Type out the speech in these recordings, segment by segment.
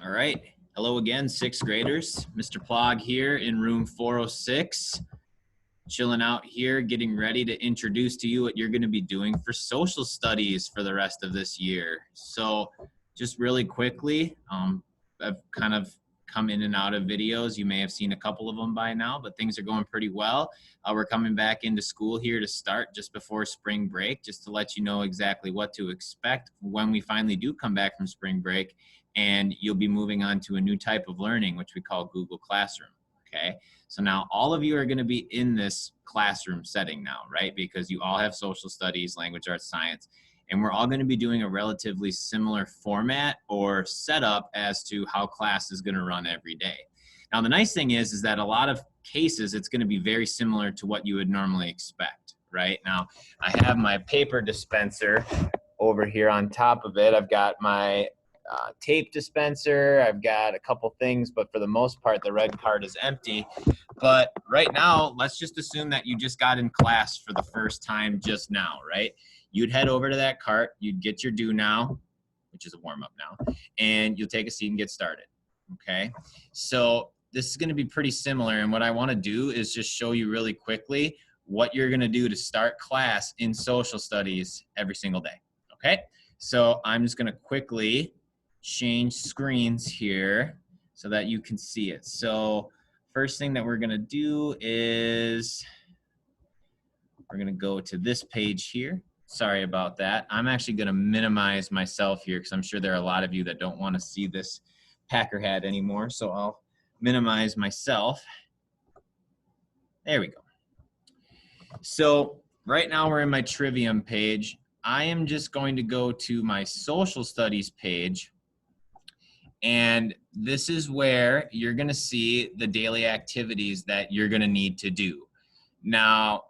All right. Hello again, sixth graders. Mr. Plog here in room 406, chilling out here, getting ready to introduce to you what you're going to be doing for social studies for the rest of this year. So just really quickly, I've kind of come in and out of videos. You may have seen a couple of them by now, but things are going pretty well. We're coming back into school here to start just before spring break, just to let you know exactly what to expect when we finally do come back from spring break. And you'll be moving on to a new type of learning, which we call Google Classroom, okay? So now all of you are gonna be in this classroom setting now, right? Because you all have social studies, language arts, science, and we're all gonna be doing a relatively similar format or setup as to how class is gonna run every day. Now the nice thing is that a lot of cases, it's gonna be very similar to what you would normally expect, right? Now, I have my paper dispenser over here on top of it. I've got my tape dispenser. I've got a couple things, but for the most part, the red card is empty. But right now, let's just assume that you just got in class for the first time just now, right? You'd head over to that cart, you'd get your do now, which is a warm up now, and you'll take a seat and get started, okay? So this is gonna be pretty similar, and what I wanna do is just show you really quickly what you're gonna do to start class in social studies every single day, okay? So I'm just gonna quickly change screens here so that you can see it. So first thing that we're gonna do is we're gonna go to this page here. Sorry about that. I'm actually gonna minimize myself here because I'm sure there are a lot of you that don't wanna see this Packer hat anymore. So I'll minimize myself. There we go. So right now we're in my Trivium page. I am just going to go to my social studies page. And this is where you're going to see the daily activities that you're going to need to do. Now,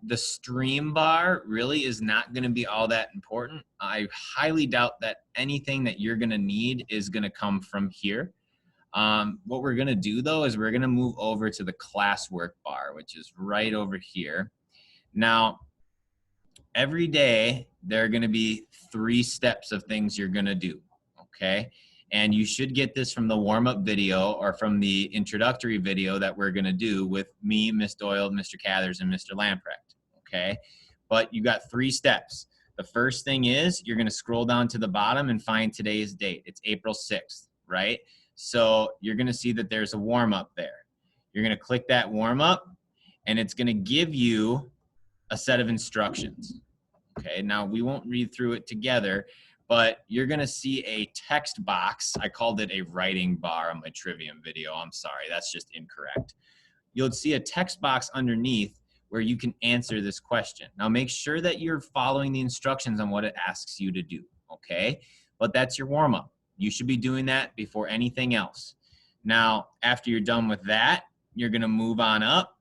the stream bar really is not going to be all that important. I highly doubt that anything that you're going to need is going to come from here. What we're going to do, though, is we're going to move over to the classwork bar, which is right over here. Now, every day, there are going to be 3 steps of things you're going to do, okay? And you should get this from the warm-up video or from the introductory video that we're gonna do with me, Ms. Doyle, Mr. Cathers, and Mr. Lamprecht, okay? But you got 3 steps. The first thing is you're gonna scroll down to the bottom and find today's date. It's April 6th, right? So you're gonna see that there's a warm-up there. You're gonna click that warm-up and it's gonna give you a set of instructions, okay? Now we won't read through it together, but you're gonna see a text box. I called it a writing bar on my Trivium video. I'm sorry, that's just incorrect. You'll see a text box underneath where you can answer this question. Now make sure that you're following the instructions on what it asks you to do, okay? But that's your warm up. You should be doing that before anything else. Now, after you're done with that, you're gonna move on up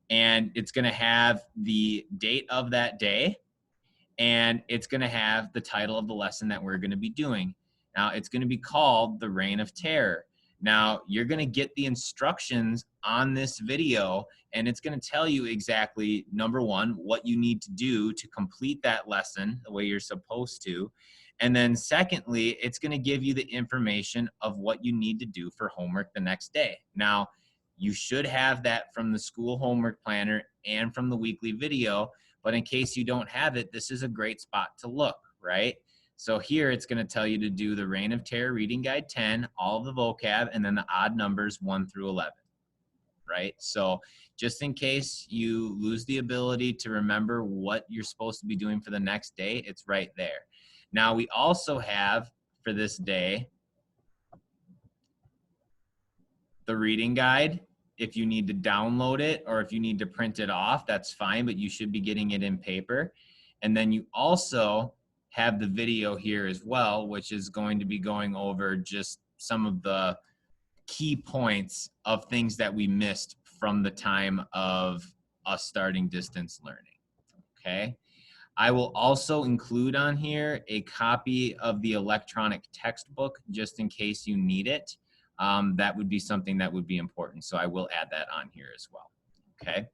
and it's gonna have the date of that day, and it's going to have the title of the lesson that we're going to be doing. Now, it's going to be called The Reign of Terror. Now, you're going to get the instructions on this video, and it's going to tell you exactly, number 1, what you need to do to complete that lesson the way you're supposed to. And then secondly, it's going to give you the information of what you need to do for homework the next day. Now, you should have that from the school homework planner and from the weekly video. But in case you don't have it, this is a great spot to look, right? So here it's going to tell you to do the Reign of Terror Reading Guide 10, all of the vocab, and then the odd numbers 1 through 11, right? So just in case you lose the ability to remember what you're supposed to be doing for the next day, it's right there. Now we also have for this day the reading guide. If you need to download it or if you need to print it off, that's fine, but you should be getting it in paper. And then you also have the video here as well, which is going to be going over just some of the key points of things that we missed from the time of us starting distance learning, okay? I will also include on here a copy of the electronic textbook just in case you need it. That would be something that would be important. So I will add that on here as well, okay?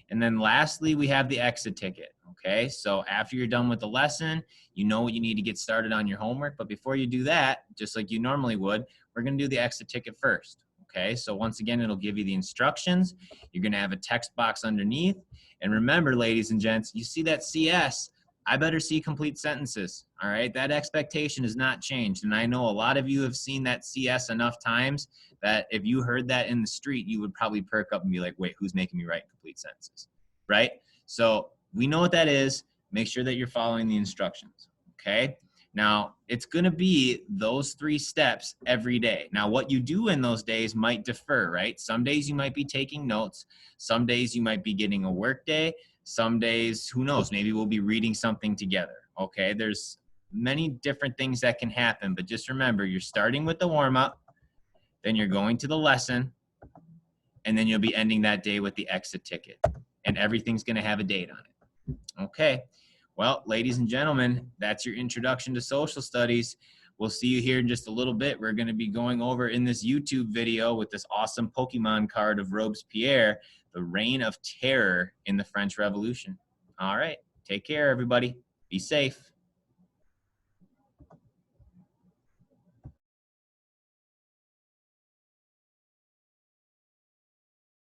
And then lastly, we have the exit ticket, okay? So after you're done with the lesson, You know what you need to get started on your homework. But before you do that, just like you normally would, we're going to do the exit ticket first. Okay, so once again, it'll give you the instructions. You're going to have a text box underneath. And remember, ladies and gents, you see that CS, I better see complete sentences. All right, that expectation has not changed. And I know a lot of you have seen that CS enough times that if you heard that in the street, you would probably perk up and be like, wait, who's making me write complete sentences? Right? So we know what that is. Make sure that you're following the instructions. Okay. Now, it's going to be those 3 steps every day. Now, what you do in those days might differ, right? Some days you might be taking notes. Some days you might be getting a work day. Some days, who knows, maybe we'll be reading something together, okay? There's many different things that can happen, but just remember, you're starting with the warm-up, then you're going to the lesson, and then you'll be ending that day with the exit ticket, and everything's going to have a date on it. Okay. Well, ladies and gentlemen, that's your introduction to social studies. We'll see you here in just a little bit. We're going to be going over in this YouTube video with this awesome Pokemon card of Robespierre, the Reign of Terror in the French Revolution. All right. Take care, everybody. Be safe.